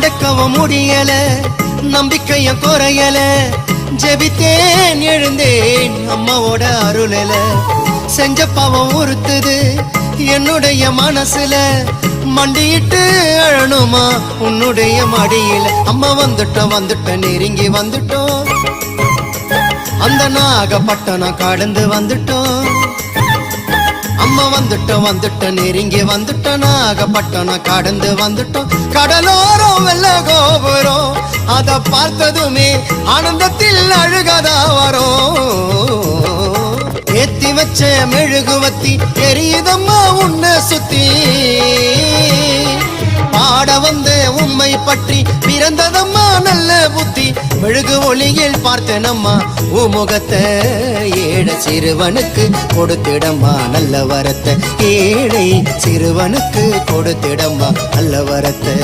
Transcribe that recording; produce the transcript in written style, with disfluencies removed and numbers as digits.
அடக்கவும் முடியல, நம்பிக்கைய குறையல, ஜெபித்தேன் எழுந்தேன் அம்மாவோட அருளல. செஞ்ச பாவம் உறுத்துது என்னுடைய மனசுல, மண்டியிட்டு அழணுமா உன்னுடைய மடியில. அம்மா வந்துட்டோம் நெருங்கி வந்துட்டோம், அந்த நாகப்பட்டினம் கடந்து வந்துட்டோம். அம்மா வந்துட்டோம் நெருங்கி வந்துட்டோம், நாகப்பட்டினம் கடந்து வந்துட்டோம். கடலோரம் வெள்ள கோபுரம் அத பார்த்ததுமே ஆனந்தத்தில் அழுகதா வரும். ஏத்தி வச்ச மெழுகுவத்தி எரியுதம்மா உன்னை சுத்தி, பாட வந்த உண்மை பற்றி பிறந்ததம்மா நல்ல புத்தி. மெழுகு ஒளியில் பார்த்தனம்மா உமுகத்தை, ஏழை சிறுவனுக்கு கொடுத்திடம்மா நல்ல வரத்தை, ஏழை சிறுவனுக்கு கொடுத்திடம்மா நல்ல வரத்தை.